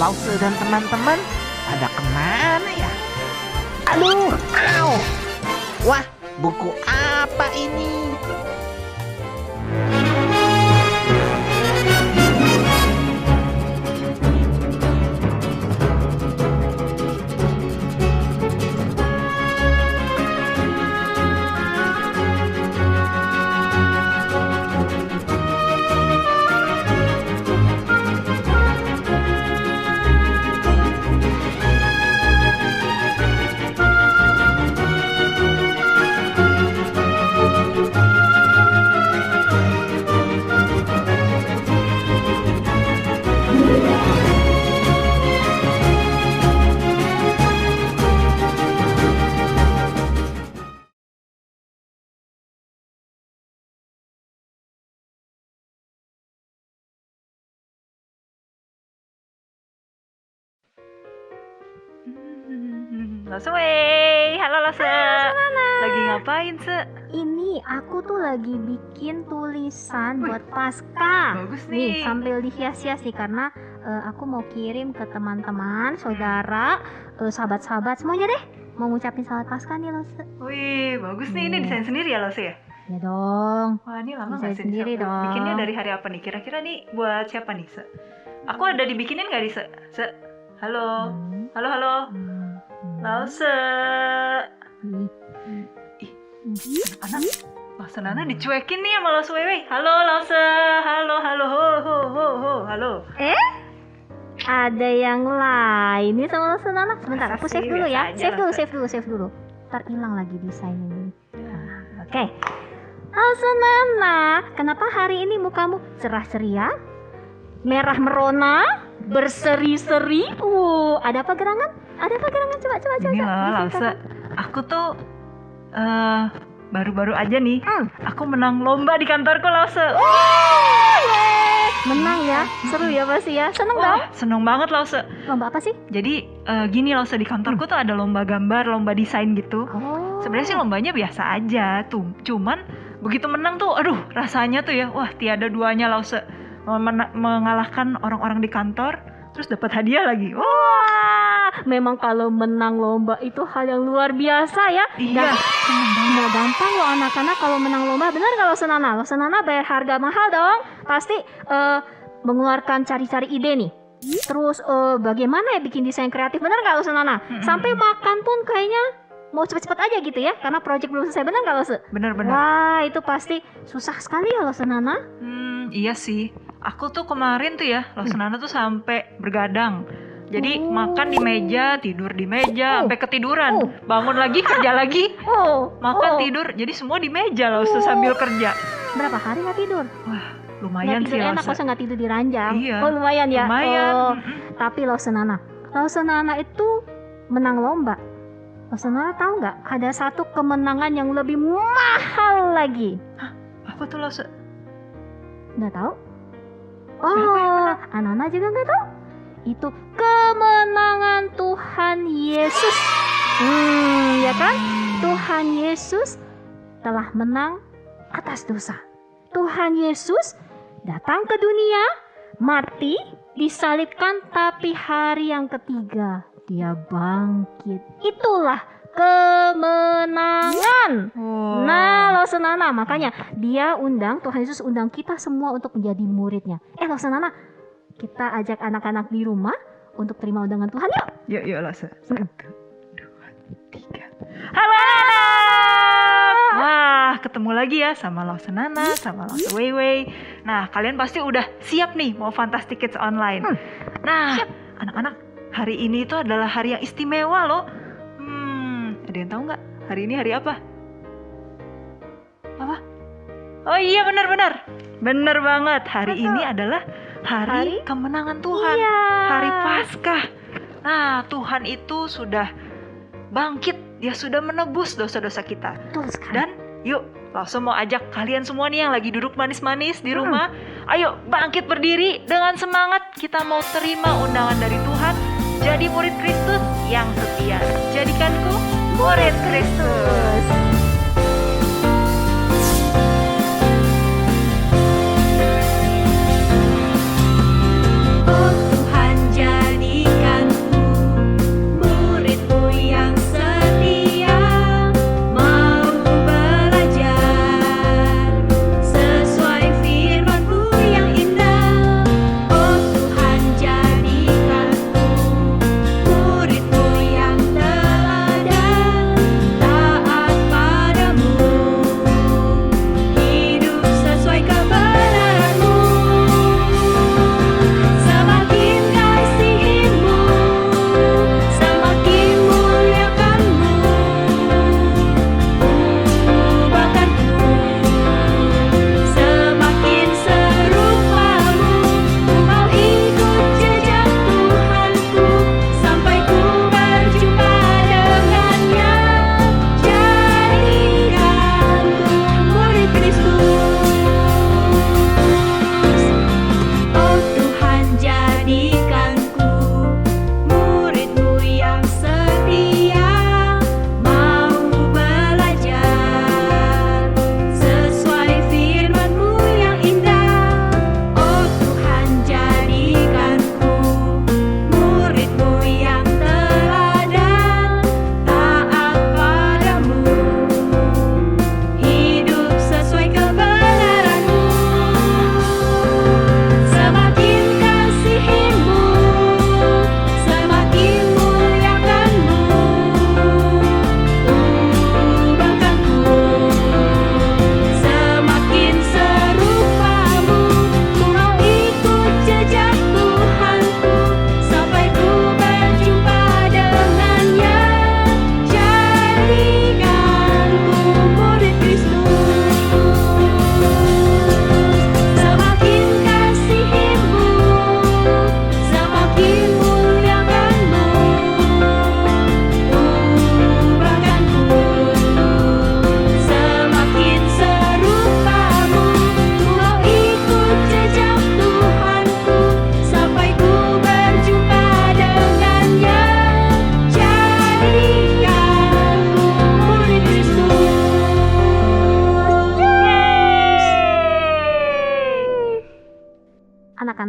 Lause dan teman-teman pada kemana ya? Aduh, au. Wah, buku apa ini? Lose wey, halo Lose. Nana. Lagi ngapain Se? Ini aku tuh lagi bikin tulisan buat pasca. Bagus nih. Sambil dihias-hias nih karena aku mau kirim ke teman-teman, saudara, sahabat-sahabat semuanya deh. Mau ngucapin selamat pasca nih Lose. Wih, bagus nih. Ini desain sendiri ya Lose ya? Ya dong. Wah, ini lama Desain nggak sih? sendiri Se? dong. Bikinnya dari hari apa nih? Kira-kira nih buat siapa nih Se? Aku ada dibikinin nggak di Se? Se? Halo? Halo? Lause. Ih, anak Lause Nana dicuekin nih sama Lause Wewe. Halo Lause. Halo. Halo. Ada yang lain nih sama Lose Nana. Sebentar, Masa aku sih? save dulu Biasa ya. aja, Save dulu. Ntar hilang lagi desain ini. Oke. Lose Nana, kenapa hari ini mukamu cerah ceria? Merah merona, berseri-seri. Ada apa gerangan? Coba. Ini loh Lause, aku tuh baru-baru aja nih, aku menang lomba di kantorku Lause. Menang ya, seru ya pasti ya. Seneng dong. Seneng banget Lause. Lomba apa sih? Jadi gini Lause, di kantorku tuh ada lomba gambar, lomba desain gitu. Sebenarnya sih lombanya biasa aja tuh, cuman begitu menang tuh, aduh rasanya tuh ya, wah tiada duanya Lause. Mengalahkan orang-orang di kantor, terus dapat hadiah lagi. Memang kalau menang lomba itu hal yang luar biasa ya. Iya. Nggak gampang loh anak-anak kalau menang lomba. Benar nggak Lose Nana? Lose Nana bayar harga mahal dong. Pasti mengeluarkan cari-cari ide nih. Terus bagaimana ya bikin desain kreatif? Benar nggak Lose Nana? Sampai makan pun kayaknya mau cepet-cepet aja gitu ya. Karena project belum selesai. Benar nggak Lose? Bener. Wah, itu pasti susah sekali ya Lose Nana. Iya sih. Aku tuh kemarin tuh ya, Lose Nana tuh sampai bergadang. Jadi makan di meja, tidur di meja, sampai ketiduran. Bangun lagi, kerja lagi. Makan, tidur. Jadi semua di meja Lause sambil kerja. Berapa hari nggak tidur? Wah, lumayan Nggak sih tidur enak, Lause. masa nggak tidur di ranjang? Iya. Lumayan ya. Lumayan. Tapi Lose Nana itu menang lomba. Lose Nana tahu nggak? Ada satu kemenangan yang lebih mahal lagi. Apa tuh Lause? Nggak tahu? Siapa yang menang? Anak-anak juga nggak tahu. Itu kemenangan Tuhan Yesus. Ya kan? Tuhan Yesus telah menang atas dosa. Tuhan Yesus datang ke dunia, mati, disalibkan, tapi hari yang ketiga dia bangkit. Itulah kemenangan. Nah, Lose Nana, makanya Tuhan Yesus undang kita semua untuk menjadi muridnya. Lose Nana, kita ajak anak-anak di rumah untuk terima undangan Tuhan yuk. Yuk Lause. 1, 2, 3. Halo anak! Wah, ketemu lagi ya sama Lause Nana, sama Lause Weiwei. Nah, kalian pasti udah siap nih mau Fantastic Kids Online. Nah, anak-anak, hari ini itu adalah hari yang istimewa loh. Ada yang tahu nggak? Hari ini hari apa? Apa? Oh iya, benar. Benar banget. Hari ini adalah hari kemenangan Tuhan. Iya. Hari Paskah. Nah, Tuhan itu sudah bangkit. Dia sudah menebus dosa-dosa kita. Betul sekali. Dan yuk, Lause mau ajak kalian semua nih yang lagi duduk manis-manis di rumah. Ayo bangkit berdiri dengan semangat. Kita mau terima undangan dari Tuhan. Jadi murid Kristus yang setia. Jadikanku murid Kristus. Oh Tuhan, jadi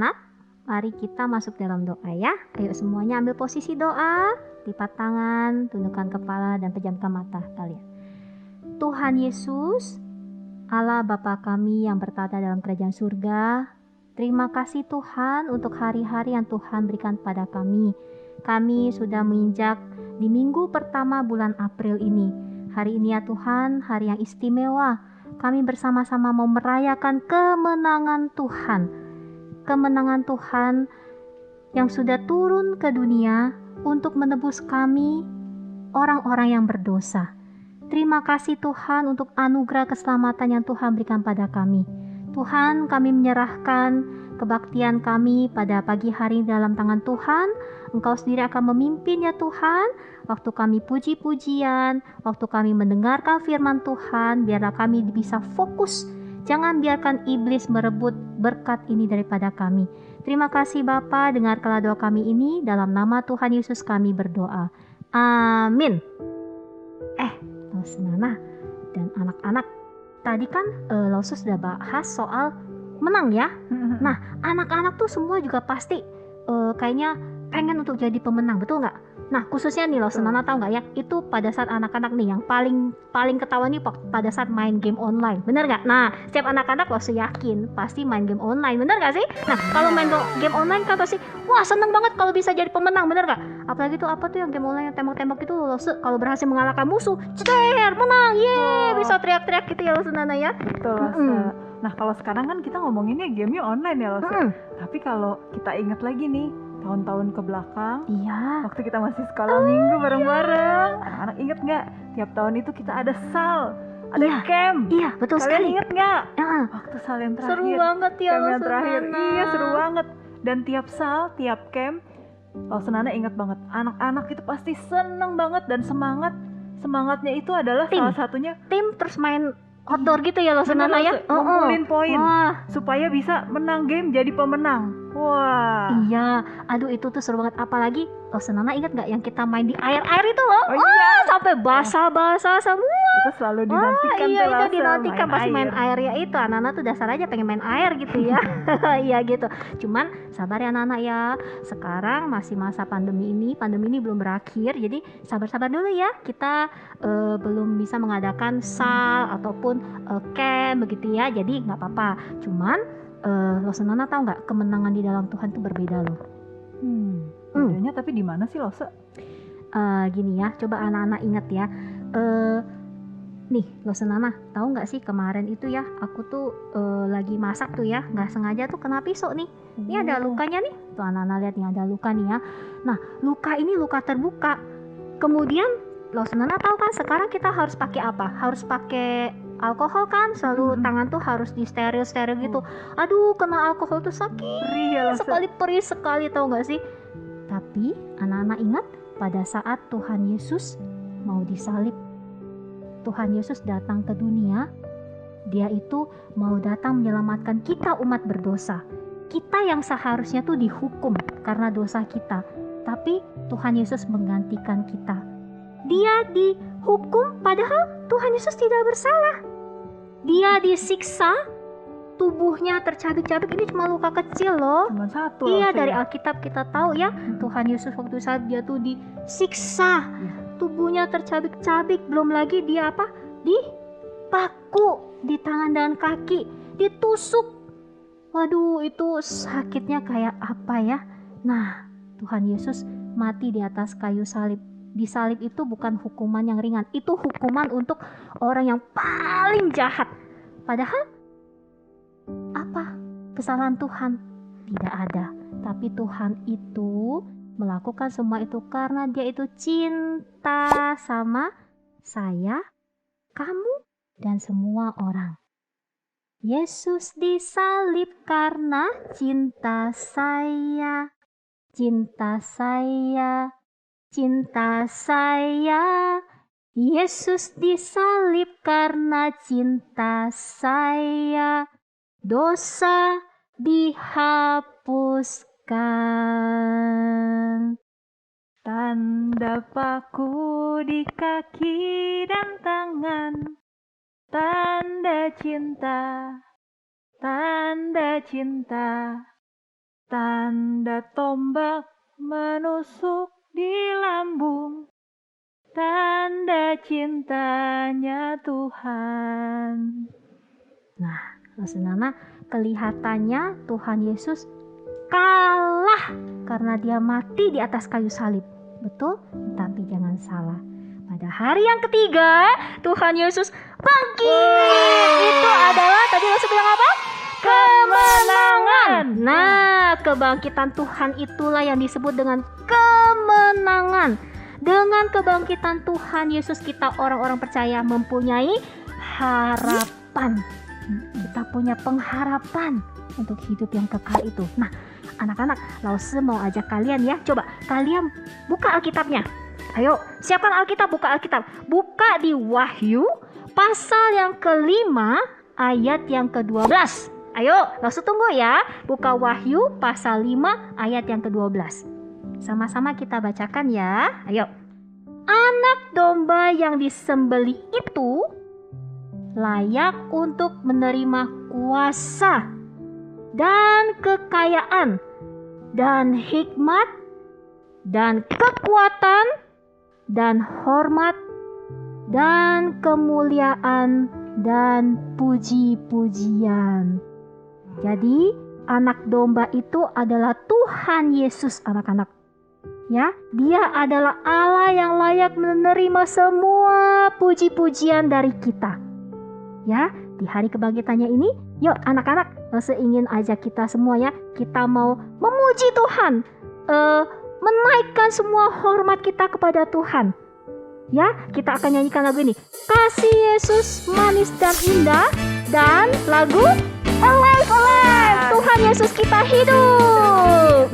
anak-anak, mari kita masuk dalam doa ya. Ayo semuanya ambil posisi doa, lipat tangan, tundukkan kepala dan pejamkan mata kalian. Tuhan Yesus, Allah Bapa kami yang bertata dalam kerajaan surga, terima kasih Tuhan untuk hari-hari yang Tuhan berikan pada kami. Kami sudah menginjak di minggu pertama bulan April ini. Hari ini ya Tuhan, hari yang istimewa. Kami bersama-sama mau merayakan kemenangan Tuhan. Kemenangan Tuhan yang sudah turun ke dunia untuk menebus kami, orang-orang yang berdosa. Terima kasih Tuhan untuk anugerah keselamatan yang Tuhan berikan pada kami. Tuhan, kami menyerahkan kebaktian kami pada pagi hari dalam tangan Tuhan. Engkau sendiri akan memimpin ya Tuhan. Waktu kami puji-pujian, waktu kami mendengarkan firman Tuhan, biarlah kami bisa fokus. Jangan biarkan iblis merebut berkat ini daripada kami. Terima kasih Bapa, dengarkanlah doa kami ini. Dalam nama Tuhan Yesus kami berdoa. Amin. Nana dan anak-anak, tadi kan Lausus sudah bahas soal menang ya. Nah, anak-anak tuh semua juga pasti kayaknya pengen untuk jadi pemenang, betul nggak? Nah, khususnya nih Lausus Nana tahu nggak ya, itu pada saat anak-anak nih yang paling ketahuan nih pada saat main game online, bener nggak? Nah, setiap anak-anak Lausus yakin pasti main game online, bener nggak sih? Nah, kalau main game online kan pasti wah seneng banget kalau bisa jadi pemenang, bener nggak? Apalagi tuh apa tuh yang game online yang tembak-tembak itu Lausus kalau berhasil mengalahkan musuh, ceter, menang, yeay, bisa teriak-teriak gitu ya Lausus Nana ya. Betul, Lausus. Nah, kalau sekarang kan kita ngomonginnya gamenya online ya Lausus. Tapi kalau kita ingat lagi nih tahun-tahun ke belakang, iya, waktu kita masih sekolah minggu bareng-bareng, anak-anak inget nggak? Tiap tahun itu kita ada sal, ada camp. Iya, betul Kalian sekali. inget nggak? Waktu sal yang terakhir. Seru banget ya camp yang Lausus terakhir. Nana. Iya, seru banget. Dan tiap sal, tiap camp, Lausus Nana inget banget. Anak-anak itu pasti seneng banget dan semangatnya itu adalah Tim. salah satunya Tim terus main outdoor gitu ya Lausus bener, Nana ya. Lausus, ngumpulin poin Wah. supaya bisa menang game jadi pemenang. Wah. Iya, aduh itu tuh seru banget. Apalagi Lausus Nana ingat nggak yang kita main di air-air itu loh? Oh iya. Sampai basah-basah semua. Itu selalu dinantikan Iya tuh itu Lausus, dinantikan pasti main air ya itu. Anak-anak tuh dasar aja pengen main air gitu ya. Iya gitu. Cuman sabar ya anak-anak ya. Sekarang masih masa pandemi ini belum berakhir. Jadi sabar-sabar dulu ya. Kita belum bisa mengadakan sal ataupun camp begitu ya. Jadi nggak apa-apa. Cuman Lausus Nana tahu nggak kemenangan di dalam Tuhan tuh berbeda loh. Bedanya tapi di mana sih Lausus? Gini ya, coba anak-anak ingat ya. Nih Lausus Nana tahu nggak sih kemarin itu ya aku tuh lagi masak tuh ya, nggak sengaja tuh kena pisau nih. Ini ada lukanya nih. Tuh anak-anak lihat nih ada luka nih ya. Nah luka ini luka terbuka. Kemudian Lausus Nana tahu kan sekarang kita harus pakai apa? Harus pakai alkohol kan, selalu tangan tuh harus di steril gitu. Aduh kena alkohol tuh sakit Perih ya Lausus. perih sekali tahu nggak sih? Tapi anak-anak ingat pada saat Tuhan Yesus mau disalib, Tuhan Yesus datang ke dunia. Dia itu mau datang menyelamatkan kita umat berdosa. Kita yang seharusnya tuh dihukum karena dosa kita, tapi Tuhan Yesus menggantikan kita. Dia dihukum padahal Tuhan Yesus tidak bersalah. Dia disiksa, tubuhnya tercabik-cabik, ini cuma luka kecil loh. Cuma satu. Iya, Lausus, dari ya. Alkitab kita tahu ya, Tuhan Yesus waktu saat dia tuh disiksa, tubuhnya tercabik-cabik, belum lagi dia apa? Dipaku di tangan dan kaki, ditusuk. Waduh, itu sakitnya kayak apa ya? Nah, Tuhan Yesus mati di atas kayu salib. Di salib itu bukan hukuman yang ringan, itu hukuman untuk orang yang paling jahat. Padahal apa kesalahan Tuhan? Tidak ada. Tapi Tuhan itu melakukan semua itu karena dia itu cinta sama saya, kamu, dan semua orang. Yesus disalib karena cinta saya, cinta saya, cinta saya. Yesus disalib karena cinta saya. Dosa dihapuskan. Tanda paku di kaki dan tangan, tanda cinta, Tanda tombak menusuk di lambung, tanda cintanya Tuhan. Nah, Senana, kelihatannya Tuhan Yesus kalah karena dia mati di atas kayu salib. Betul? Tapi jangan salah. Pada hari yang ketiga, Tuhan Yesus bangkit. Itu adalah, tadi Lause bilang apa? Kemenangan. Nah, kebangkitan Tuhan itulah yang disebut dengan kemenangan. Dengan kebangkitan Tuhan Yesus, kita orang-orang percaya mempunyai harapan. Kita punya pengharapan untuk hidup yang kekal itu. Nah, anak-anak, Lause mau ajak kalian ya. Coba kalian buka Alkitabnya. Ayo, siapkan Alkitab, buka Alkitab. Buka di Wahyu pasal yang kelima ayat yang ke-12. Ayo, Lause tunggu ya. Buka Wahyu pasal 5 ayat yang ke-12. Sama-sama kita bacakan ya. Ayo. Anak domba yang disembelih itu layak untuk menerima kuasa dan kekayaan dan hikmat dan kekuatan dan hormat dan kemuliaan dan puji-pujian. Jadi anak domba itu adalah Tuhan Yesus, anak-anak. Ya, dia adalah Allah yang layak menerima semua puji-pujian dari kita. Ya, di hari kebangkitannya ini, yuk anak-anak, Lause ingin ajak kita semua ya, kita mau memuji Tuhan, menaikkan semua hormat kita kepada Tuhan. Ya, kita akan nyanyikan lagu ini, Kasih Yesus manis dan indah, dan lagu Alive Alive, Tuhan Yesus kita hidup.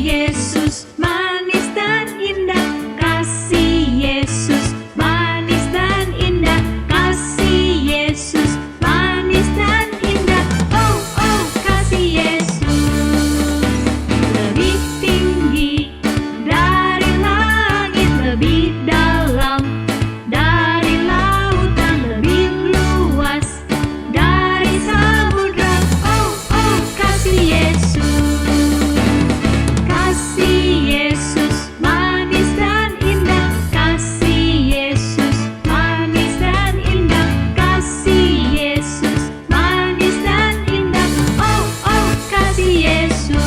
Yesus manis dan indah, kasih Yesus manis dan indah, kasih Yesus manis dan indah. Oh oh, kasih Yesus lebih tinggi dari langit, lebih dalam dari lautan, lebih luas dari samudra. Oh oh, kasih Yesus. Kasih Yesus manis dan indah, kasih Yesus manis dan indah, kasih Yesus manis dan indah. Oh oh, kasih Yesus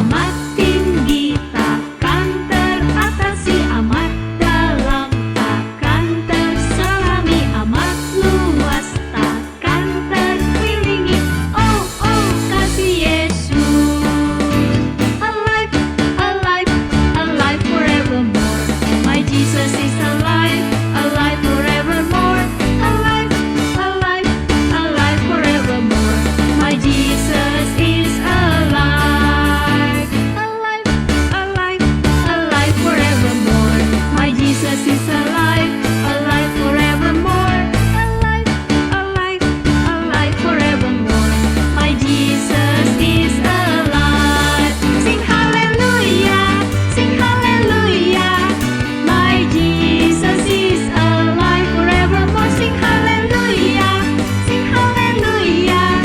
amat tinggi takkan teratasi, amat dalam takkan terselami, amat luas takkan terkelilingi. Oh oh, kasih Yesus. Alive, alive, alive forevermore. My Jesus is alive, alive forevermore. Alive, alive, alive forevermore. My Jesus is alive. Alive, alive, alive forevermore. My Jesus is alive, alive forevermore. Alive, alive, alive forevermore. My Jesus is alive. Sing hallelujah, sing hallelujah. My Jesus is alive forevermore. Sing hallelujah, sing hallelujah.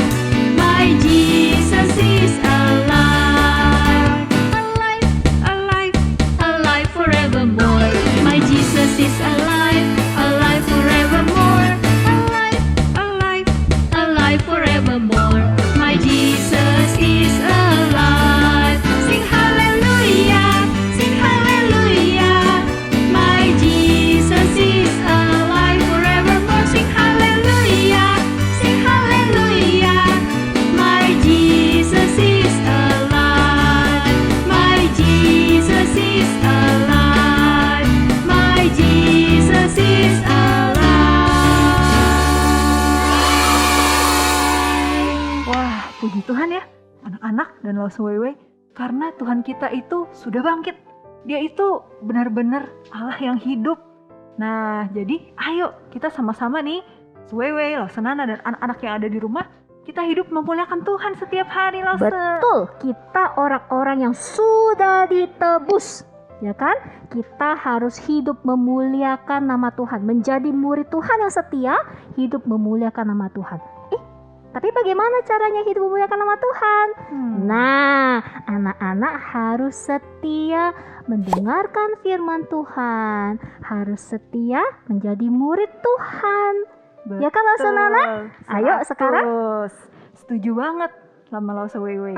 My Jesus is alive. Alive, alive, alive forevermore. My Jesus is alive, alive forevermore. Alive, alive, alive forevermore. My Jesus is alive. Sing hallelujah, sing hallelujah. My Jesus is alive forevermore. Sing hallelujah, sing hallelujah. My Jesus is alive. My Jesus is alive. My Jesus is alive. Wah, puji Tuhan ya, anak-anak dan Lause Weiwei, karena Tuhan kita itu sudah bangkit. Dia itu benar-benar Allah yang hidup. Nah, jadi ayo kita sama-sama nih, Weiwei, Lause Nana, dan anak-anak yang ada di rumah, kita hidup memuliakan Tuhan setiap hari, Lause. Betul, kita orang-orang yang sudah ditebus. Ya kan? Kita harus hidup memuliakan nama Tuhan, menjadi murid Tuhan yang setia, hidup memuliakan nama Tuhan. Tapi bagaimana caranya hidup memuliakan nama Tuhan? Nah, anak-anak harus setia mendengarkan firman Tuhan, harus setia menjadi murid Tuhan. Ya kan, Lause Nana? Ayo sekarang. Setuju banget sama Lause Weiwei.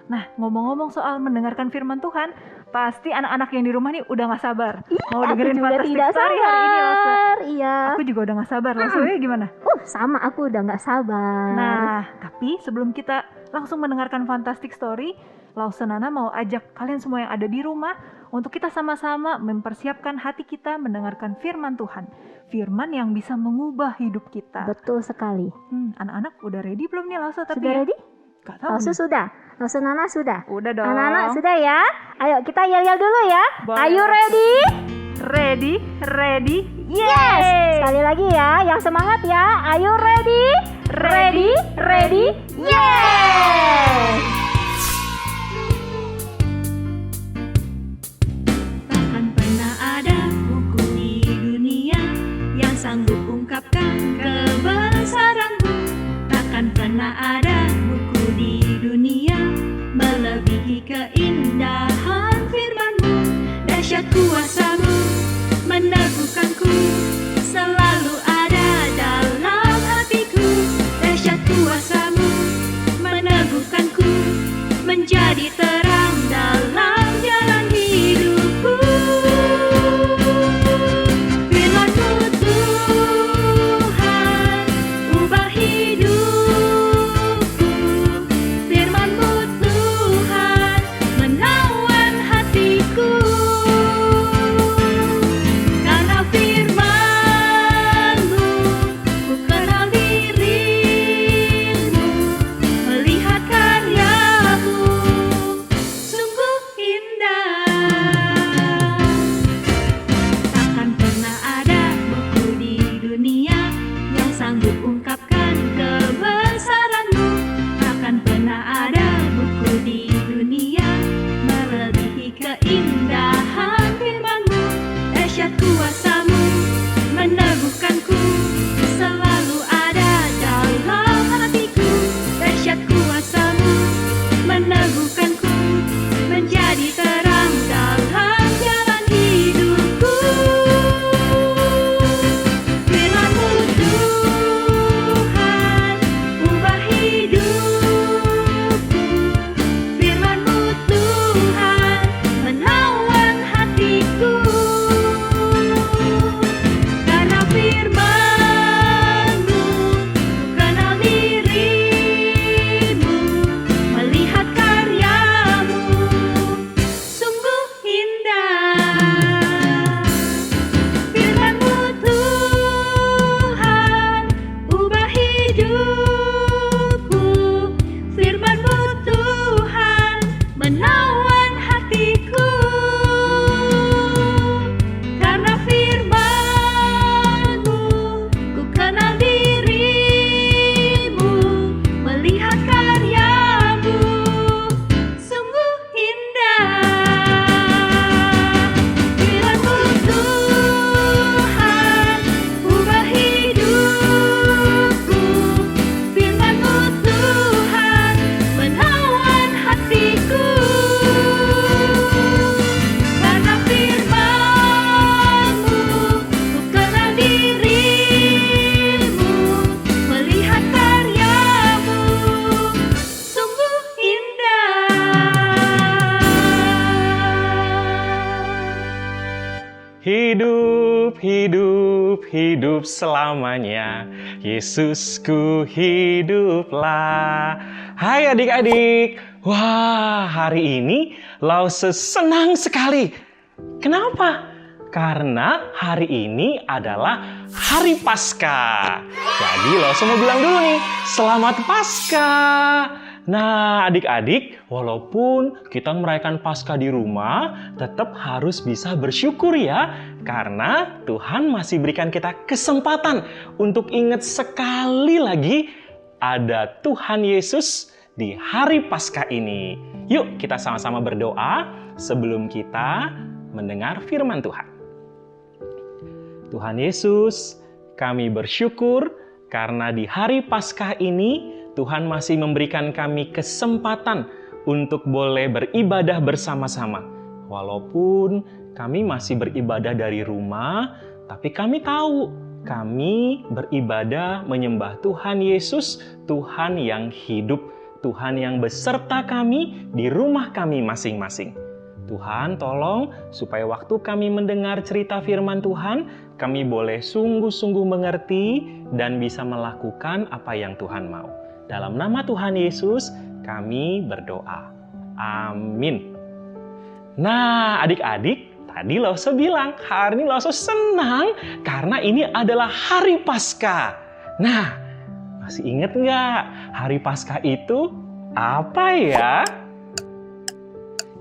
Nah, ngomong-ngomong soal mendengarkan firman Tuhan, pasti anak-anak yang di rumah nih udah gak sabar mau dengerin Fantastic Story hari ini, Lause. Iya. Aku juga udah gak sabar. Lause Weiwei gimana? Sama, aku udah gak sabar. Nah, tapi sebelum kita langsung mendengarkan Fantastic Story, Lause Nana mau ajak kalian semua yang ada di rumah untuk kita sama-sama mempersiapkan hati kita mendengarkan firman Tuhan. Firman yang bisa mengubah hidup kita. Betul sekali. Anak-anak udah ready belum nih, Lause? Tapi Sudah ready? Gak tahu. Lause sudah. Lause Nana sudah. Udah dong. Anak-anak sudah ya. Ayo kita yel-yel dulu ya. Boleh. Are you ready? Ready, ready, Yes. Sekali lagi ya, yang semangat ya. Are you ready? Ready, ready, yes. Takkan pernah ada buku di dunia yang sanggup ungkapkan kebesaran-Mu. Takkan pernah ada buku di dunia melebihi keindahan firman-Mu. Dahsyat kuasa-Mu meneguhkanku, selalu ada dalam hatiku. Dahsyat kuasa-Mu meneguhkanku, menjadi terang dalam jalan hidupku. Firman-Mu Tuhan, ubah hidupku. Firman-Mu Tuhan, menawan hatiku. Karena firman-Mu, ku kenal diri-Mu, melihat karya-Mu, sungguh indah. Takkan pernah ada buku di dunia yang sanggup ungkapkan kebesaran-Mu. Takkan pernah ada buku di dunia melebihi keindahan firman-Mu. Dahsyat kuasa-Mu meneguhkanku, selalu ada dalam hatiku. Dahsyat kuasa-Mu meneguhkanku, menjadi terang dalam jalan hidupku. Firman-Mu Tuhan, ubah hidupku. Firman-Mu Tuhan, menawan hatiku. Karena firman-Mu, ku kenal diri-Mu, melihat karya-Mu, sungguh indah. Firman-Mu Tuhan, ubah hidupku. Firman-Mu Tuhan, menawan hatiku. Karena firman-Mu, ku kenal diri-Mu, melihat karya-Mu, sungguh indah. Firman-Mu Tuhan, ubah hidupku. Firman-Mu Tuhan, menawan hatiku. Karena firman-Mu, ku kenal diri-Mu, melihat karya-Mu, sungguh indah. Hidup, hidup, hidup selamanya. Yesusku hiduplah. Hai adik-adik. Wah, hari ini Lause senang sekali. Kenapa? Karena hari ini adalah hari Paskah. Jadi Lause mau bilang dulu nih, Selamat Paskah. Nah, adik-adik, walaupun kita merayakan Paskah di rumah, tetap harus bisa bersyukur ya. Karena Tuhan masih berikan kita kesempatan untuk ingat sekali lagi ada Tuhan Yesus di hari Paskah ini. Yuk kita sama-sama berdoa sebelum kita mendengar firman Tuhan. Tuhan Yesus, kami bersyukur karena di hari Paskah ini Tuhan masih memberikan kami kesempatan untuk boleh beribadah bersama-sama. Walaupun kami masih beribadah dari rumah, tapi kami tahu kami beribadah menyembah Tuhan Yesus, Tuhan yang hidup, Tuhan yang beserta kami di rumah kami masing-masing. Tuhan, tolong supaya waktu kami mendengar cerita firman Tuhan, kami boleh sungguh-sungguh mengerti dan bisa melakukan apa yang Tuhan mau. Dalam nama Tuhan Yesus, kami berdoa. Amin. Nah, adik-adik, tadi Lause bilang, hari ini Lause senang karena ini adalah hari Paskah. Nah, masih ingat nggak hari Paskah itu apa ya?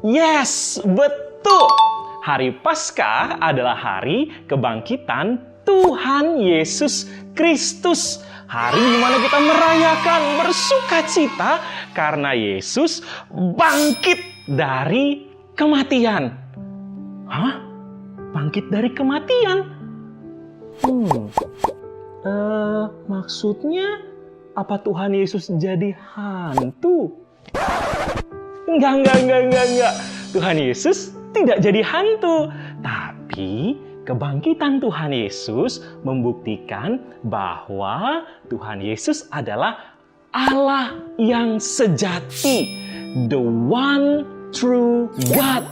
Yes, betul. Hari Paskah adalah hari kebangkitan Tuhan Yesus Kristus. Hari di mana kita merayakan bersukacita karena Yesus bangkit dari kematian. Hah? Bangkit dari kematian? Maksudnya apa Tuhan Yesus jadi hantu? Enggak. Tuhan Yesus tidak jadi hantu. Tapi kebangkitan Tuhan Yesus membuktikan bahwa Tuhan Yesus adalah Allah yang sejati. The one true God.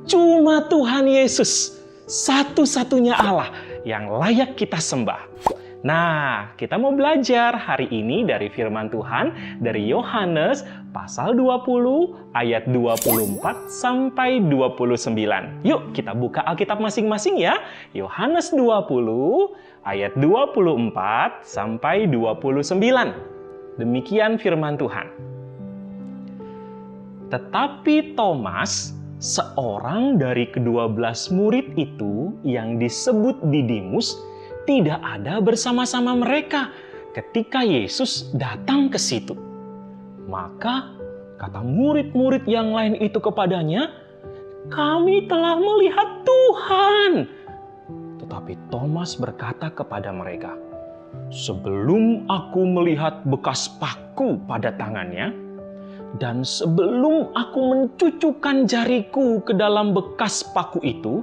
Cuma Tuhan Yesus, satu-satunya Allah yang layak kita sembah. Nah, kita mau belajar hari ini dari firman Tuhan dari Yohanes pasal 20 ayat 24 sampai 29. Yuk kita buka Alkitab masing-masing ya. Yohanes 20 ayat 24 sampai 29. Demikian firman Tuhan. Tetapi Thomas, seorang dari ke-12 murid itu yang disebut Didimus, tidak ada bersama-sama mereka ketika Yesus datang ke situ. Maka kata murid-murid yang lain itu kepadanya, "Kami telah melihat Tuhan." Tetapi Thomas berkata kepada mereka, "Sebelum aku melihat bekas paku pada tangannya, dan sebelum aku mencucukkan jariku ke dalam bekas paku itu,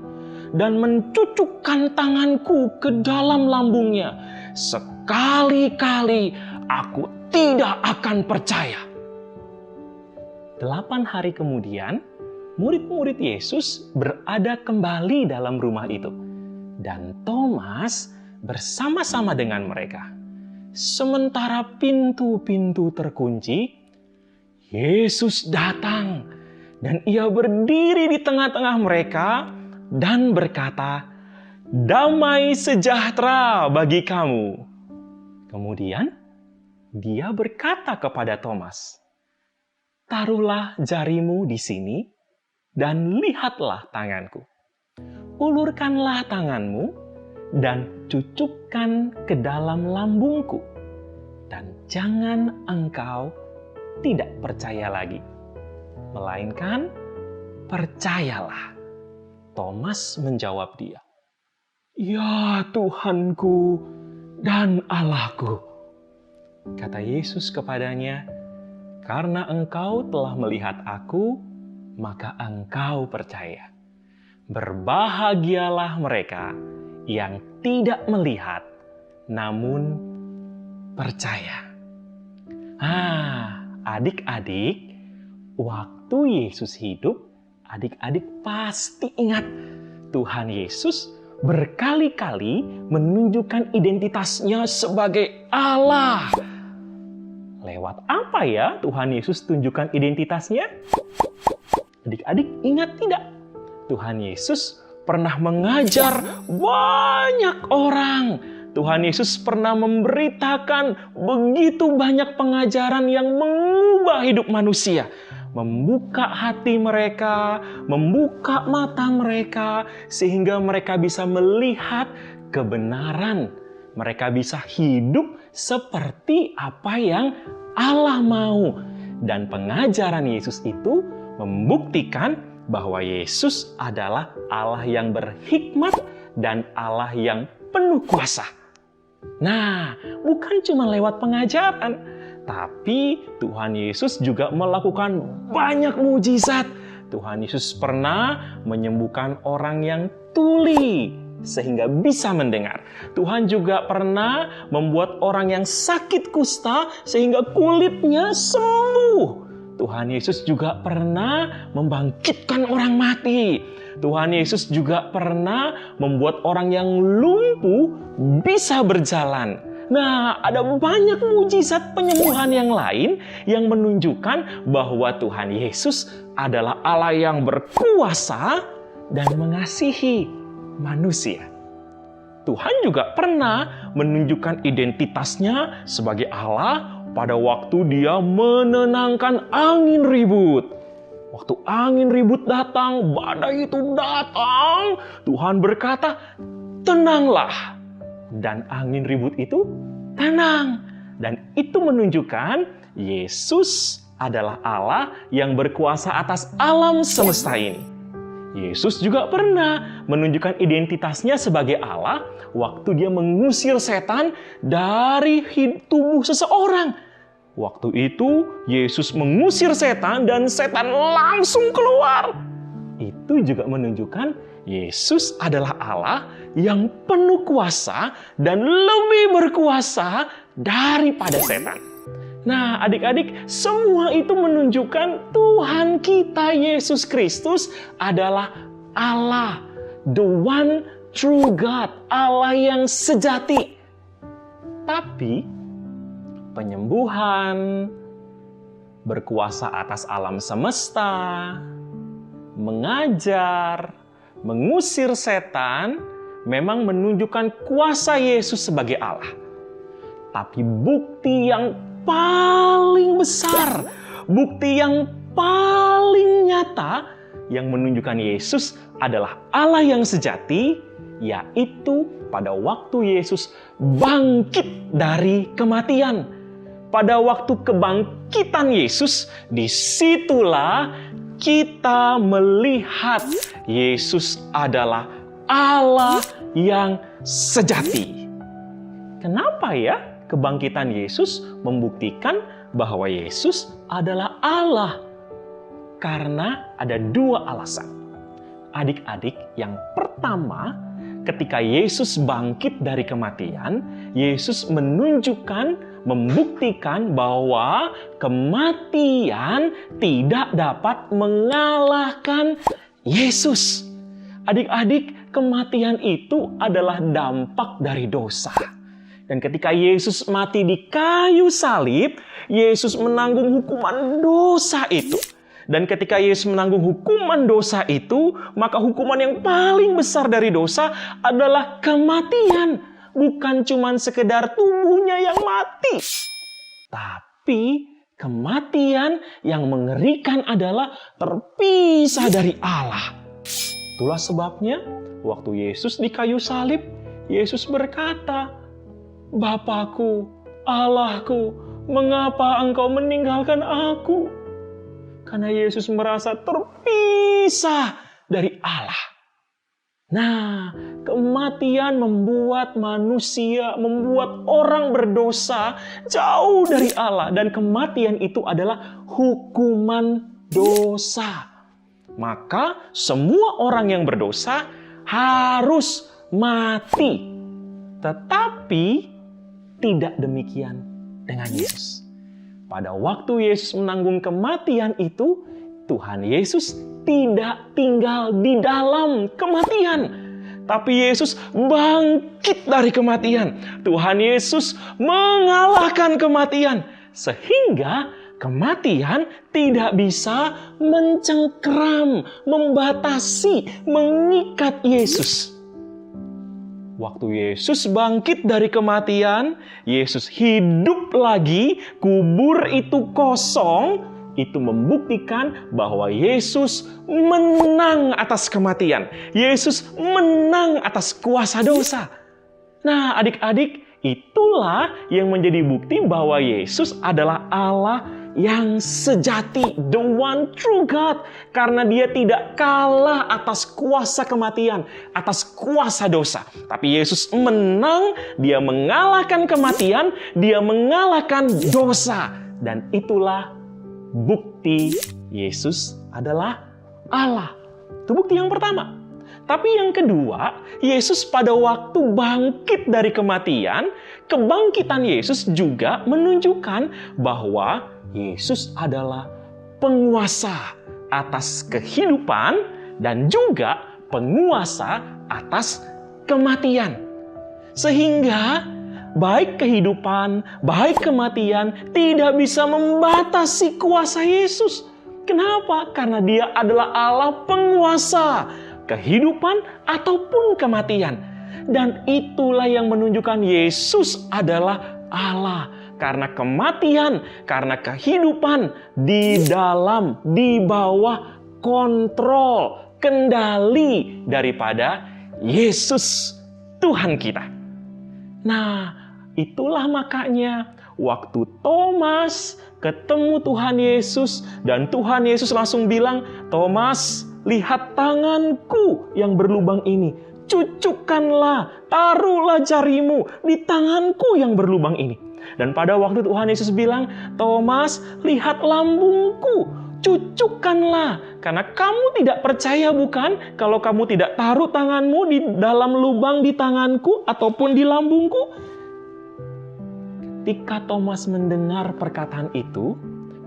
dan mencucukkan tanganku ke dalam lambungnya, sekali-kali aku tidak akan percaya." 8 hari kemudian, murid-murid Yesus berada kembali dalam rumah itu. Dan Thomas bersama-sama dengan mereka. Sementara pintu-pintu terkunci, Yesus datang dan ia berdiri di tengah-tengah mereka dan berkata, "Damai sejahtera bagi kamu." Kemudian dia berkata kepada Thomas, "Taruhlah jarimu di sini dan lihatlah tanganku. Ulurkanlah tanganmu dan cucukkan ke dalam lambungku. Dan jangan engkau tidak percaya lagi, melainkan percayalah." Thomas menjawab dia, "Ya Tuhanku dan Allahku." Kata Yesus kepadanya, "Karena engkau telah melihat aku, maka engkau percaya. Berbahagialah mereka yang tidak melihat, namun percaya." Adik-adik, waktu Yesus hidup, adik-adik pasti ingat Tuhan Yesus berkali-kali menunjukkan identitasnya sebagai Allah. Lewat apa ya Tuhan Yesus tunjukkan identitasnya? Adik-adik ingat tidak? Tuhan Yesus pernah mengajar banyak orang. Tuhan Yesus pernah memberitakan begitu banyak pengajaran yang mengubah hidup manusia. Membuka hati mereka, membuka mata mereka, sehingga mereka bisa melihat kebenaran. Mereka bisa hidup seperti apa yang Allah mau. Dan pengajaran Yesus itu membuktikan bahwa Yesus adalah Allah yang berhikmat dan Allah yang penuh kuasa. Nah, bukan cuma lewat pengajaran, tapi Tuhan Yesus juga melakukan banyak mujizat. Tuhan Yesus pernah menyembuhkan orang yang tuli sehingga bisa mendengar. Tuhan juga pernah membuat orang yang sakit kusta sehingga kulitnya sembuh. Tuhan Yesus juga pernah membangkitkan orang mati. Tuhan Yesus juga pernah membuat orang yang lumpuh bisa berjalan. Nah, ada banyak mujizat penyembuhan yang lain yang menunjukkan bahwa Tuhan Yesus adalah Allah yang berkuasa dan mengasihi manusia. Tuhan juga pernah menunjukkan identitasnya sebagai Allah pada waktu Dia menenangkan angin ribut. Waktu angin ribut datang, badai itu datang, Tuhan berkata, "Tenanglah." Dan angin ribut itu tenang. Dan itu menunjukkan Yesus adalah Allah yang berkuasa atas alam semesta ini. Yesus juga pernah menunjukkan identitasnya sebagai Allah waktu Dia mengusir setan dari tubuh seseorang. Waktu itu Yesus mengusir setan dan setan langsung keluar. Itu juga menunjukkan Yesus adalah Allah yang penuh kuasa dan lebih berkuasa daripada setan. Nah, adik-adik, semua itu menunjukkan Tuhan kita Yesus Kristus adalah Allah, the one true God, Allah yang sejati. Tapi penyembuhan, berkuasa atas alam semesta, mengajar, mengusir setan memang menunjukkan kuasa Yesus sebagai Allah. Tapi bukti yang paling besar, bukti yang paling nyata yang menunjukkan Yesus adalah Allah yang sejati, yaitu pada waktu Yesus bangkit dari kematian. Pada waktu kebangkitan Yesus, disitulah kita melihat Yesus adalah Allah yang sejati. Kenapa ya? Kebangkitan Yesus membuktikan bahwa Yesus adalah Allah. Karena ada dua alasan. Adik-adik, yang pertama, ketika Yesus bangkit dari kematian, Yesus menunjukkan, membuktikan bahwa kematian tidak dapat mengalahkan Yesus. Adik-adik, kematian itu adalah dampak dari dosa. Dan ketika Yesus mati di kayu salib, Yesus menanggung hukuman dosa itu. Dan ketika Yesus menanggung hukuman dosa itu, maka hukuman yang paling besar dari dosa adalah kematian. Bukan cuma sekedar tubuhnya yang mati, tapi kematian yang mengerikan adalah terpisah dari Allah. Itulah sebabnya waktu Yesus di kayu salib, Yesus berkata, "Bapakku, Allahku, mengapa engkau meninggalkan aku?" Karena Yesus merasa terpisah dari Allah. Nah, kematian membuat manusia, membuat orang berdosa jauh dari Allah. Dan kematian itu adalah hukuman dosa. Maka semua orang yang berdosa harus mati. Tetapi tidak demikian dengan Yesus. Pada waktu Yesus menanggung kematian itu, Tuhan Yesus tidak tinggal di dalam kematian. Tapi Yesus bangkit dari kematian. Tuhan Yesus mengalahkan kematian. Sehingga kematian tidak bisa mencengkeram, membatasi, mengikat Yesus. Waktu Yesus bangkit dari kematian, Yesus hidup lagi, kubur itu kosong, itu membuktikan bahwa Yesus menang atas kematian. Yesus menang atas kuasa dosa. Nah, adik-adik, itulah yang menjadi bukti bahwa Yesus adalah Allah yang sejati, the one true God. Karena dia tidak kalah atas kuasa kematian, atas kuasa dosa. Tapi Yesus menang, dia mengalahkan kematian, dia mengalahkan dosa. Dan itulah bukti Yesus adalah Allah. Itu bukti yang pertama. Tapi yang kedua, Yesus pada waktu bangkit dari kematian, kebangkitan Yesus juga menunjukkan bahwa Yesus adalah penguasa atas kehidupan dan juga penguasa atas kematian. Sehingga baik kehidupan, baik kematian tidak bisa membatasi kuasa Yesus. Kenapa? Karena dia adalah Allah penguasa kehidupan ataupun kematian. Dan itulah yang menunjukkan Yesus adalah Allah. Karena kematian, karena kehidupan di bawah kontrol, kendali daripada Yesus Tuhan kita. Nah, itulah makanya waktu Thomas ketemu Tuhan Yesus dan Tuhan Yesus langsung bilang, "Thomas, lihat tanganku yang berlubang ini. Cucukkanlah, taruhlah jarimu di tanganku yang berlubang ini." Dan pada waktu Tuhan Yesus bilang, "Thomas, lihat lambungku. Cucukkanlah. Karena kamu tidak percaya bukan? Kalau kamu tidak taruh tanganmu di dalam lubang di tanganku ataupun di lambungku." Ketika Thomas mendengar perkataan itu,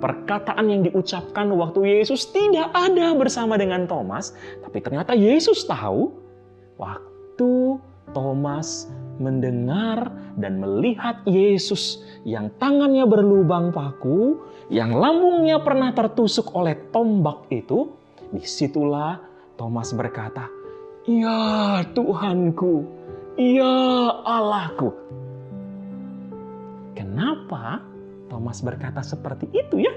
perkataan yang diucapkan waktu Yesus tidak ada bersama dengan Thomas, tapi ternyata Yesus tahu waktu Thomas mendengar dan melihat Yesus yang tangannya berlubang paku, yang lambungnya pernah tertusuk oleh tombak itu, disitulah Thomas berkata, "Ya Tuhanku, ya Allahku." Kenapa Thomas berkata seperti itu ya?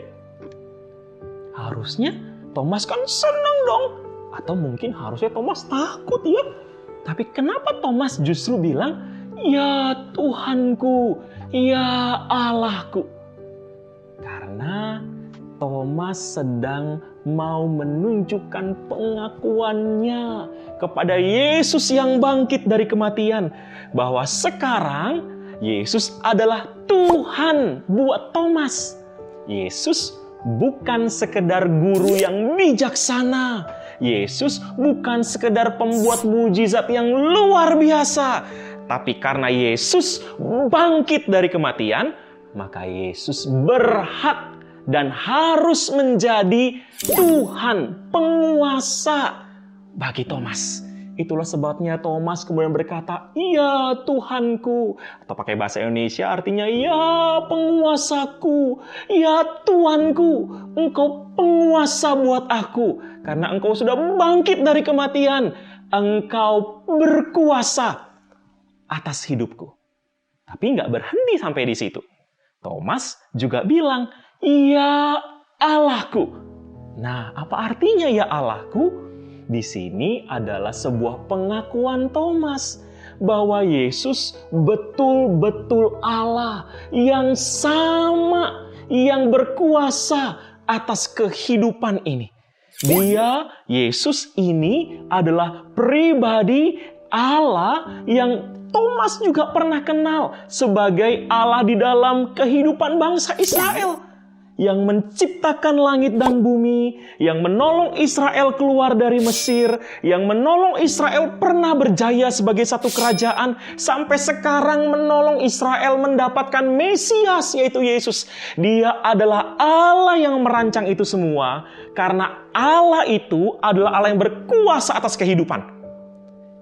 Harusnya Thomas kan senang dong. Atau mungkin harusnya Thomas takut ya. Tapi kenapa Thomas justru bilang, "Ya Tuhanku, ya Allahku"? Karena Thomas sedang mau menunjukkan pengakuannya kepada Yesus yang bangkit dari kematian. Bahwa sekarang Yesus adalah Tuhan buat Thomas. Yesus bukan sekedar guru yang bijaksana. Yesus bukan sekedar pembuat mujizat yang luar biasa. Tapi karena Yesus bangkit dari kematian, maka Yesus berhak dan harus menjadi Tuhan, penguasa bagi Thomas. Itulah sebabnya Thomas kemudian berkata, "Ya Tuhanku." Atau pakai bahasa Indonesia artinya, "Ya penguasaku, ya Tuanku, Engkau penguasa buat aku. Karena Engkau sudah bangkit dari kematian, Engkau berkuasa atas hidupku." Tapi nggak berhenti sampai di situ. Thomas juga bilang, "Ya Allahku." Nah, apa artinya ya Allahku? Di sini adalah sebuah pengakuan Thomas bahwa Yesus betul-betul Allah yang sama, yang berkuasa atas kehidupan ini. Dia, Yesus ini adalah pribadi Allah yang Thomas juga pernah kenal sebagai Allah di dalam kehidupan bangsa Israel. Yang menciptakan langit dan bumi, yang menolong Israel keluar dari Mesir, yang menolong Israel pernah berjaya sebagai satu kerajaan, sampai sekarang menolong Israel mendapatkan Mesias, yaitu Yesus. Dia adalah Allah yang merancang itu semua, karena Allah itu adalah Allah yang berkuasa atas kehidupan.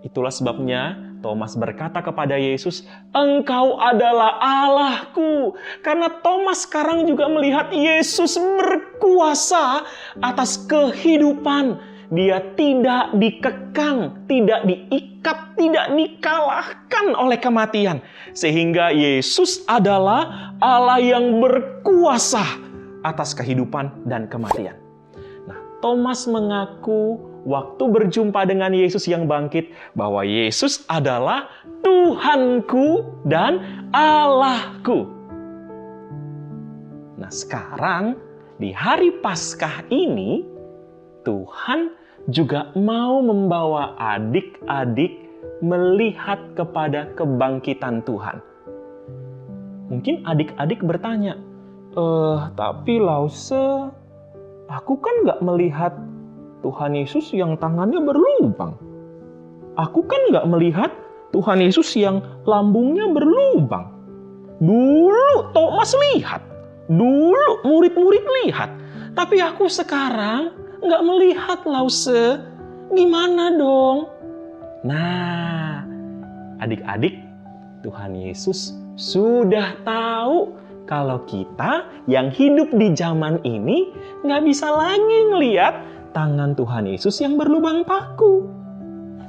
Itulah sebabnya Thomas berkata kepada Yesus, "Engkau adalah Allahku." Karena Thomas sekarang juga melihat Yesus berkuasa atas kehidupan. Dia tidak dikekang, tidak diikat, tidak dikalahkan oleh kematian. Sehingga Yesus adalah Allah yang berkuasa atas kehidupan dan kematian. Nah, Thomas mengaku waktu berjumpa dengan Yesus yang bangkit, bahwa Yesus adalah Tuhanku dan Allahku. Nah, Nah, sekarang di hari Paskah ini, Tuhan juga mau membawa adik-adik melihat kepada kebangkitan Tuhan. Mungkin adik-adik bertanya, tapi Lause, aku kan gak melihat Tuhan Yesus yang tangannya berlubang. Aku kan gak melihat Tuhan Yesus yang lambungnya berlubang. Dulu Thomas lihat, dulu murid-murid lihat, tapi aku sekarang gak melihat Lause. Gimana dong? Nah, adik-adik, Tuhan Yesus sudah tahu kalau kita yang hidup di zaman ini gak bisa lagi ngelihat tangan Tuhan Yesus yang berlubang paku,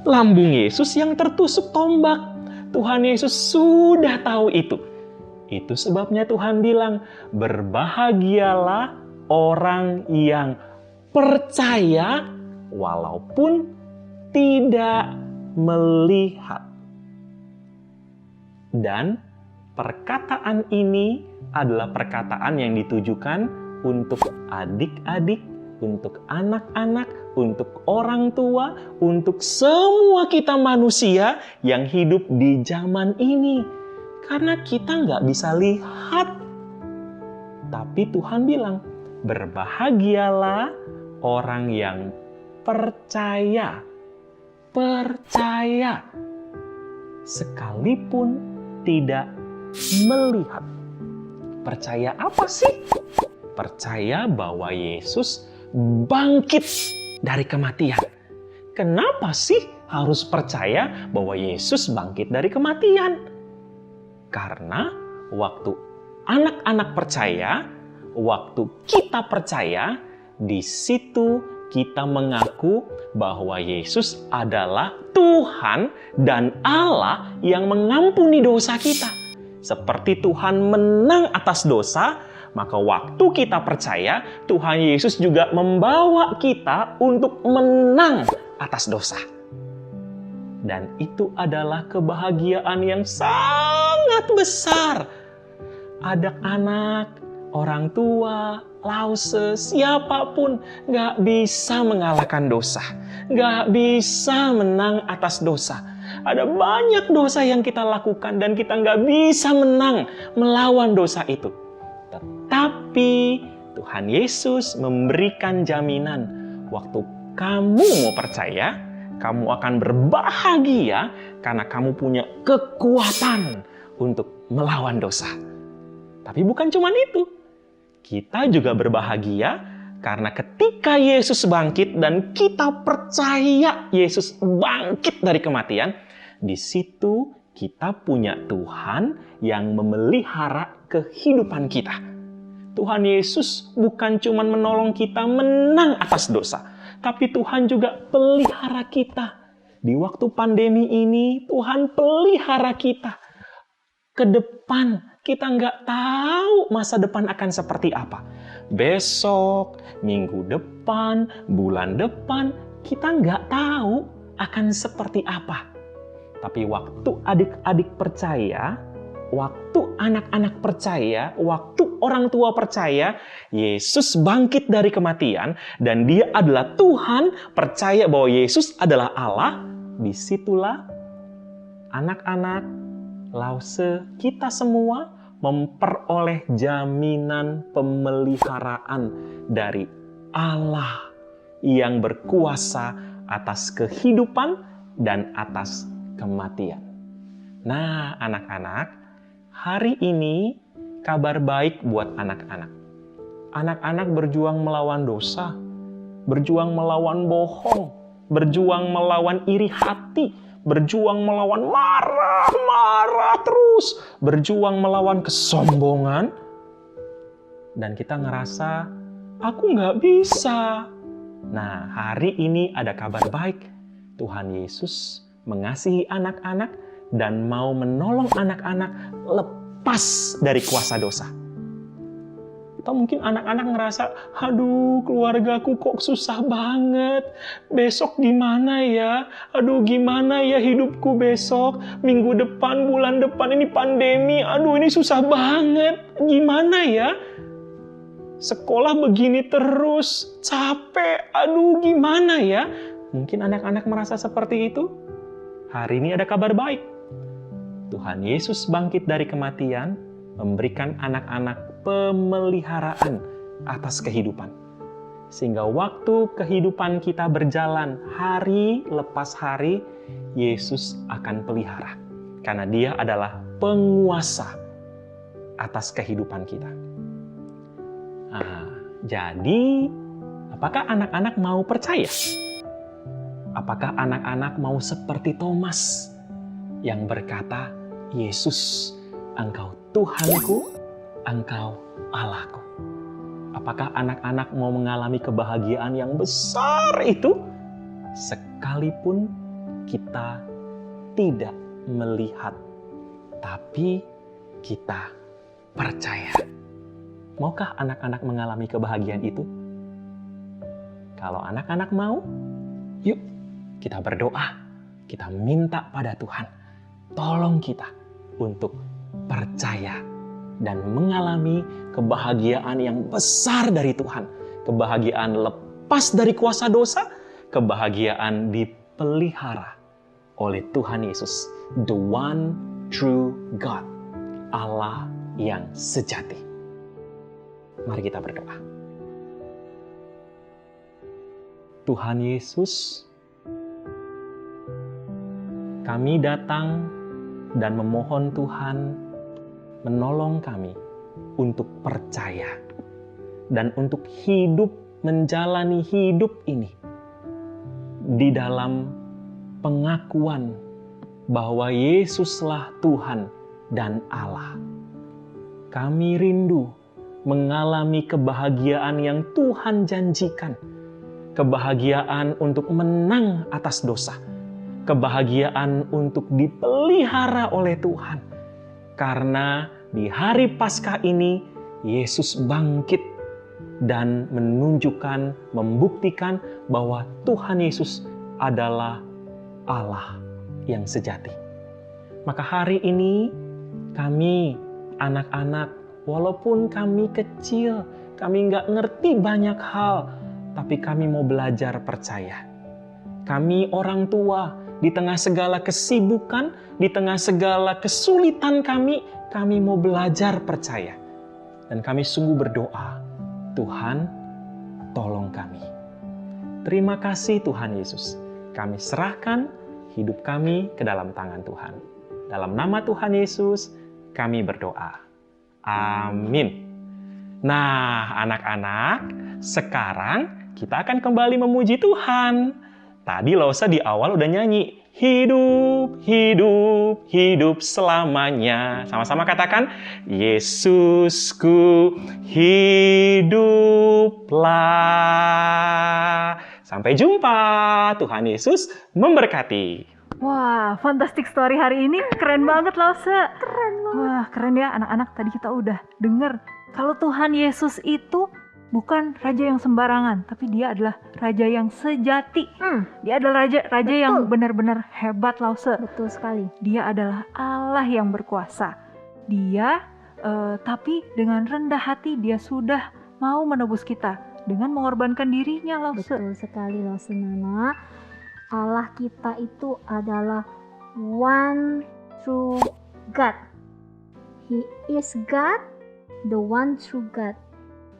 lambung Yesus yang tertusuk tombak. Tuhan Yesus sudah tahu itu. Itu sebabnya Tuhan bilang, berbahagialah orang yang percaya walaupun tidak melihat. Dan perkataan ini adalah perkataan yang ditujukan untuk adik-adik, untuk anak-anak, untuk orang tua, untuk semua kita manusia yang hidup di zaman ini. Karena kita nggak bisa lihat. Tapi Tuhan bilang, berbahagialah orang yang percaya. Percaya. Sekalipun tidak melihat. Percaya apa sih? Percaya bahwa Yesus bangkit dari kematian. Kenapa sih harus percaya bahwa Yesus bangkit dari kematian? Karena waktu anak-anak percaya, waktu kita percaya, di situ kita mengaku bahwa Yesus adalah Tuhan dan Allah yang mengampuni dosa kita. Seperti Tuhan menang atas dosa, maka waktu kita percaya, Tuhan Yesus juga membawa kita untuk menang atas dosa. Dan itu adalah kebahagiaan yang sangat besar. Anak-anak, orang tua, Lause, siapapun gak bisa mengalahkan dosa. Gak bisa menang atas dosa. Ada banyak dosa yang kita lakukan dan kita gak bisa menang melawan dosa itu. Tetapi Tuhan Yesus memberikan jaminan. Waktu kamu mau percaya, kamu akan berbahagia karena kamu punya kekuatan untuk melawan dosa. Tapi bukan cuma itu. Kita juga berbahagia karena ketika Yesus bangkit dan kita percaya Yesus bangkit dari kematian, di situ kita punya Tuhan yang memelihara kehidupan kita. Tuhan Yesus bukan cuma menolong kita menang atas dosa, tapi Tuhan juga pelihara kita. Di waktu pandemi ini, Tuhan pelihara kita. Ke depan, kita nggak tahu masa depan akan seperti apa. Besok, minggu depan, bulan depan, kita nggak tahu akan seperti apa. Tapi waktu adik-adik percaya, waktu anak-anak percaya, waktu orang tua percaya, Yesus bangkit dari kematian dan Dia adalah Tuhan, percaya bahwa Yesus adalah Allah, disitulah anak-anak, Lause, kita semua memperoleh jaminan pemeliharaan dari Allah yang berkuasa atas kehidupan dan atas kematian. Nah, anak-anak, hari ini kabar baik buat anak-anak. Anak-anak berjuang melawan dosa, berjuang melawan bohong, berjuang melawan iri hati, berjuang melawan marah terus, berjuang melawan kesombongan. Dan kita ngerasa, aku nggak bisa. Nah, hari ini ada kabar baik. Tuhan Yesus mengasihi anak-anak dan mau menolong anak-anak lepas dari kuasa dosa. Atau mungkin anak-anak ngerasa, aduh keluargaku kok susah banget. Besok gimana ya? Aduh gimana ya hidupku besok? Minggu depan, bulan depan ini pandemi. Aduh ini susah banget. Gimana ya? Sekolah begini terus, capek, aduh gimana ya? Mungkin anak-anak merasa seperti itu. Hari ini ada kabar baik. Tuhan Yesus bangkit dari kematian, memberikan anak-anak pemeliharaan atas kehidupan. Sehingga waktu kehidupan kita berjalan hari lepas hari, Yesus akan pelihara. Karena Dia adalah penguasa atas kehidupan kita. Nah, jadi, apakah anak-anak mau percaya? Apakah anak-anak mau seperti Thomas yang berkata, Yesus, Engkau Tuhanku, Engkau Allahku. Apakah anak-anak mau mengalami kebahagiaan yang besar itu? Sekalipun kita tidak melihat, tapi kita percaya. Maukah anak-anak mengalami kebahagiaan itu? Kalau anak-anak mau, yuk kita berdoa. Kita minta pada Tuhan, tolong kita untuk percaya dan mengalami kebahagiaan yang besar dari Tuhan. Kebahagiaan lepas dari kuasa dosa, kebahagiaan dipelihara oleh Tuhan Yesus, the one true God, Allah yang sejati. Mari kita berdoa. Tuhan Yesus, kami datang dan memohon Tuhan menolong kami untuk percaya dan untuk hidup, menjalani hidup ini di dalam pengakuan bahwa Yesuslah Tuhan dan Allah. Kami rindu mengalami kebahagiaan yang Tuhan janjikan, kebahagiaan untuk menang atas dosa, kebahagiaan untuk dipelihara oleh Tuhan. Karena di hari Paskah ini, Yesus bangkit dan menunjukkan, membuktikan bahwa Tuhan Yesus adalah Allah yang sejati. Maka hari ini kami anak-anak, walaupun kami kecil, kami nggak ngerti banyak hal, tapi kami mau belajar percaya. Kami orang tua, di tengah segala kesibukan, di tengah segala kesulitan kami mau belajar percaya. Dan kami sungguh berdoa, Tuhan, tolong kami. Terima kasih Tuhan Yesus. Kami serahkan hidup kami ke dalam tangan Tuhan. Dalam nama Tuhan Yesus, kami berdoa. Amin. Nah, anak-anak, sekarang kita akan kembali memuji Tuhan. Tadi Lausa di awal udah nyanyi, hidup, hidup, hidup selamanya. Sama-sama katakan, Yesusku hiduplah. Sampai jumpa, Tuhan Yesus memberkati. Wah, fantastic story hari ini keren banget Lause. Keren banget. Wah, keren ya anak-anak. Tadi kita udah denger kalau Tuhan Yesus itu bukan raja yang sembarangan, tapi dia adalah raja yang sejati. Dia adalah raja yang benar-benar hebat Lause. Betul sekali. Dia adalah Allah yang berkuasa. Dia tapi dengan rendah hati dia sudah mau menebus kita dengan mengorbankan dirinya Lause. Betul sekali Lause Nana. Allah kita itu adalah one true God. He is God, the one true God.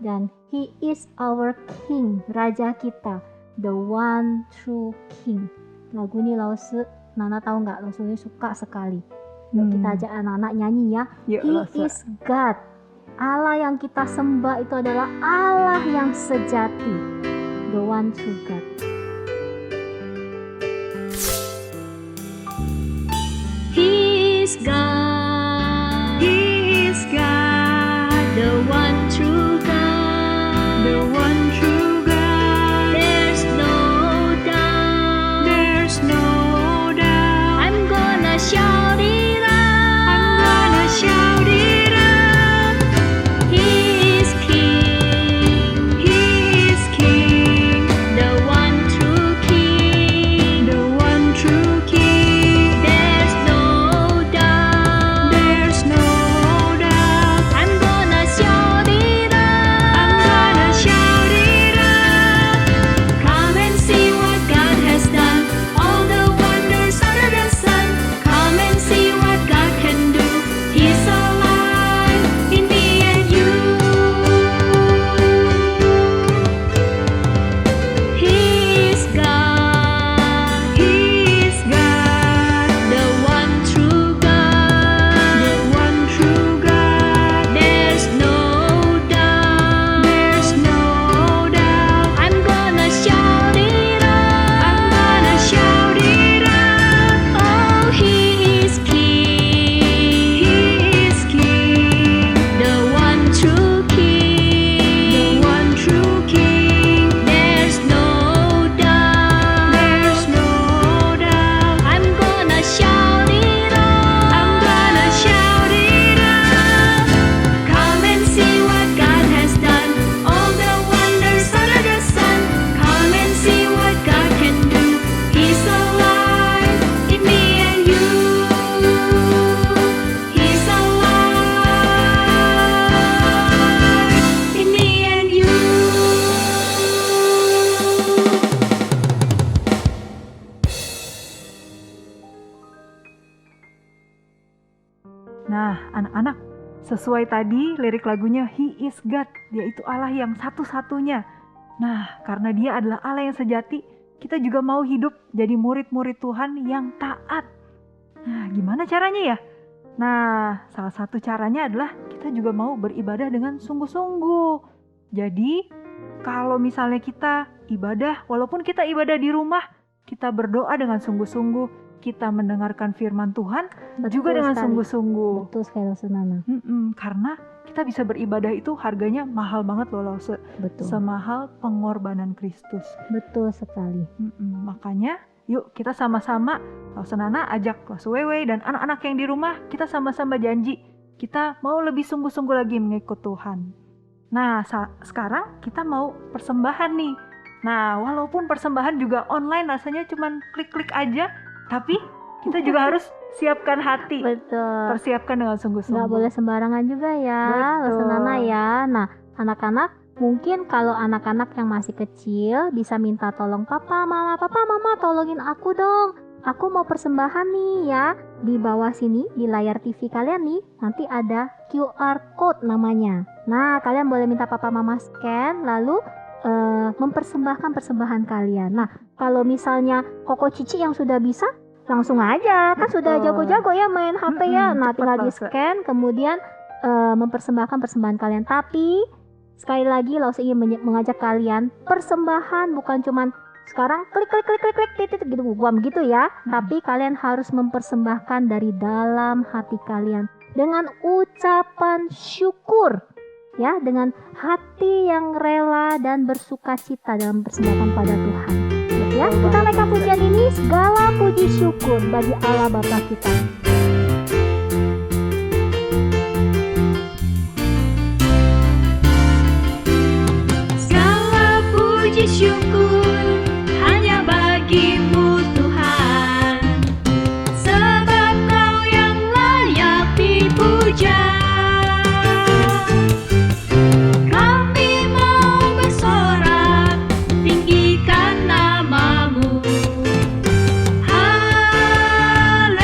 Dan He is our King, Raja kita, the one true King. Lagu ini Lause, Nana tahu nggak? Lause ini suka sekali. Yuk kita ajak anak-anak nyanyi ya. Yuk, He Lause. is God. Allah yang kita sembah itu adalah Allah yang sejati, the one true God. He is God. He is God, the one true God. The one true God, There's no doubt. there's no doubt. I'm gonna shout it out. I'm gonna shout it out. He is King. He is King, The one true King. the one true King. There's no doubt. Nah, anak-anak, sesuai tadi lirik lagunya He is God, dia itu Allah yang satu-satunya. Nah, karena dia adalah Allah yang sejati, kita juga mau hidup jadi murid-murid Tuhan yang taat. Nah, gimana caranya ya? Nah, salah satu caranya adalah kita juga mau beribadah dengan sungguh-sungguh. Jadi, kalau misalnya kita ibadah, walaupun kita ibadah di rumah, kita berdoa dengan sungguh-sungguh, kita mendengarkan firman Tuhan juga dengan sekali. sungguh-sungguh. Betul sekali Lause Nana. Karena kita bisa beribadah itu harganya mahal banget loh, Lause. Betul. Semahal pengorbanan Kristus. Betul sekali. Makanya yuk kita sama-sama, Lause Nana ajak Lause Wewe dan anak-anak yang di rumah, kita sama-sama janji kita mau lebih sungguh-sungguh lagi mengikut Tuhan. Nah, sekarang kita mau persembahan nih. Nah, walaupun persembahan juga online rasanya cuman klik-klik aja, tapi kita juga harus siapkan hati. Betul. Persiapkan dengan sungguh-sungguh. Nggak boleh sembarangan juga ya, Lause Nana ya. Nah, anak-anak, mungkin kalau anak-anak yang masih kecil bisa minta tolong papa, mama tolongin aku dong. Aku mau persembahan nih ya. Di bawah sini, di layar TV kalian nih, nanti ada QR code namanya. Nah, kalian boleh minta papa mama scan, lalu mempersembahkan persembahan kalian. Nah, kalau misalnya Koko Cici yang sudah bisa, langsung aja, kan sudah jago-jago ya main HP ya. Nah, tinggal di scan, kemudian mempersembahkan persembahan kalian. Tapi sekali lagi Lause ingin mengajak kalian, persembahan bukan cuman sekarang klik titik gitu guam gitu ya. Tapi kalian harus mempersembahkan dari dalam hati kalian dengan ucapan syukur. Ya, dengan hati yang rela dan bersuka cita dalam persembahan pada Tuhan. Ya, kita naikkan pujian ini, segala puji syukur bagi Allah Bapa kita. Segala puji syukur hanya bagimu Tuhan, sebab Kau yang layak dipuja. Kami mau bersorak, tinggikan namamu. Haleluya.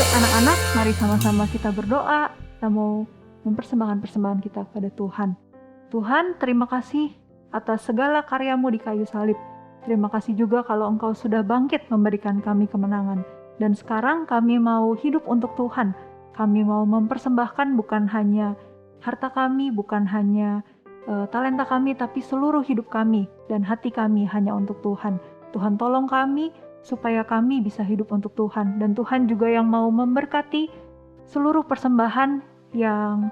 Yuk anak-anak, mari sama-sama kita berdoa. Kita mau mempersembahkan persembahan kita kepada Tuhan. Tuhan, terima kasih atas segala karya-Mu di kayu salib. Terima kasih juga kalau Engkau sudah bangkit memberikan kami kemenangan. Dan sekarang kami mau hidup untuk Tuhan. Kami mau mempersembahkan bukan hanya harta kami, bukan hanya talenta kami, tapi seluruh hidup kami dan hati kami hanya untuk Tuhan. Tuhan tolong kami supaya kami bisa hidup untuk Tuhan. Dan Tuhan juga yang mau memberkati seluruh persembahan yang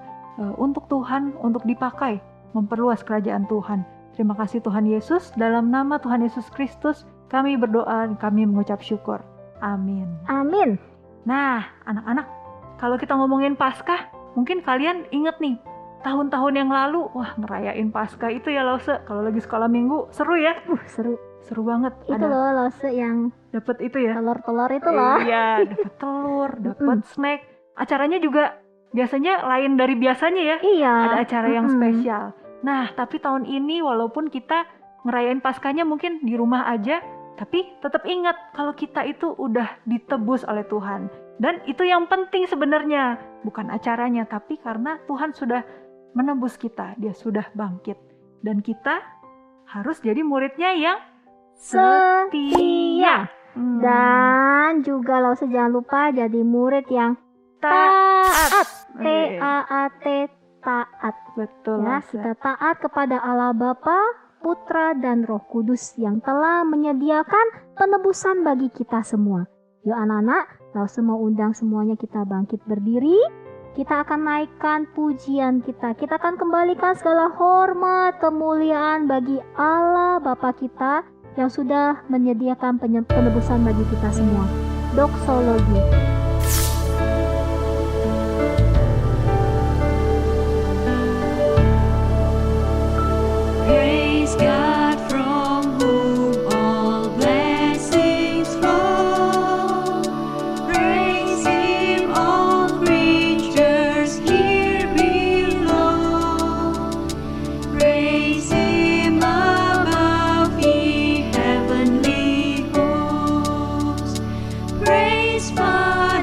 untuk Tuhan, untuk dipakai, memperluas kerajaan Tuhan. Terima kasih Tuhan Yesus, dalam nama Tuhan Yesus Kristus kami berdoa dan kami mengucap syukur. Amin. Amin. Nah, anak-anak, kalau kita ngomongin Paskah, mungkin kalian inget nih, tahun-tahun yang lalu, wah ngerayain Paskah itu ya Lause, kalau lagi sekolah minggu, seru ya? Seru. Seru banget. Itu loh Lause yang Dapet itu ya? telur-telur itu loh. Iya, dapet telur, dapet snack. Acaranya juga biasanya lain dari biasanya ya. Iya. Ada acara yang spesial. Nah, tapi tahun ini walaupun kita ngerayain Paskahnya mungkin di rumah aja, tapi tetap ingat kalau kita itu udah ditebus oleh Tuhan. Dan itu yang penting sebenarnya, bukan acaranya, tapi karena Tuhan sudah menebus kita, Dia sudah bangkit. Dan kita harus jadi muridnya yang setia. Dan juga Lause jangan lupa jadi murid yang taat. T-A-A-T, taat. Betul. Ya, Lause. kita taat kepada Allah Bapa, Putra, dan Roh Kudus yang telah menyediakan penebusan bagi kita semua. Yuk anak-anak, Lause mau undang semuanya kita bangkit berdiri. Kita akan naikkan pujian kita. Kita akan kembalikan segala hormat, kemuliaan bagi Allah Bapa kita yang sudah menyediakan penebusan bagi kita semua. Doksologi. Praise God from whom all blessings flow. Praise Him, all creatures here below. Praise Him above, ye heavenly hosts. Praise Father.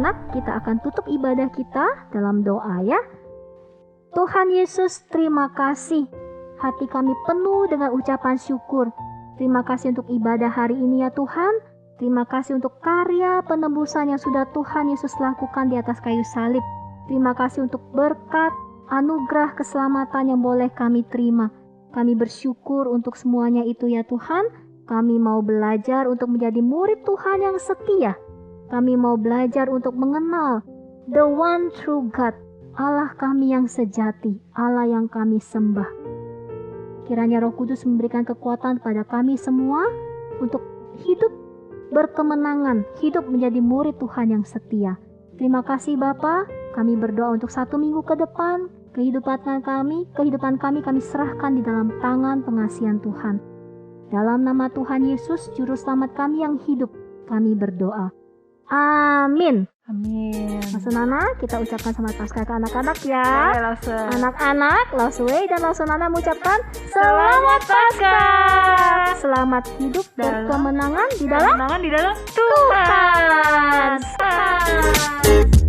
anak-anak, kita akan tutup ibadah kita dalam doa ya. Tuhan Yesus, terima kasih. Hati kami penuh dengan ucapan syukur. Terima kasih untuk ibadah hari ini ya Tuhan. Terima kasih untuk karya penebusan yang sudah Tuhan Yesus lakukan di atas kayu salib. Terima kasih untuk berkat, anugerah keselamatan yang boleh kami terima. Kami bersyukur untuk semuanya itu ya Tuhan. Kami mau belajar untuk menjadi murid Tuhan yang setia. Kami mau belajar untuk mengenal the one true God, Allah kami yang sejati, Allah yang kami sembah. Kiranya Roh Kudus memberikan kekuatan pada kami semua untuk hidup berkemenangan, hidup menjadi murid Tuhan yang setia. Terima kasih Bapa, kami berdoa untuk 1 minggu ke depan, kehidupan kami serahkan di dalam tangan pengasihan Tuhan. Dalam nama Tuhan Yesus, Juru Selamat kami yang hidup, kami berdoa. Amin. Amin. Laksana, kita ucapkan selamat Paskah ke anak-anak ya. Hai, Lawson. Anak-anak, Lausway dan Laksana mengucapkan Selamat Paskah. Selamat hidup berkemenangan di dalam Kemenangan di dalam Tuhan. Tuhan.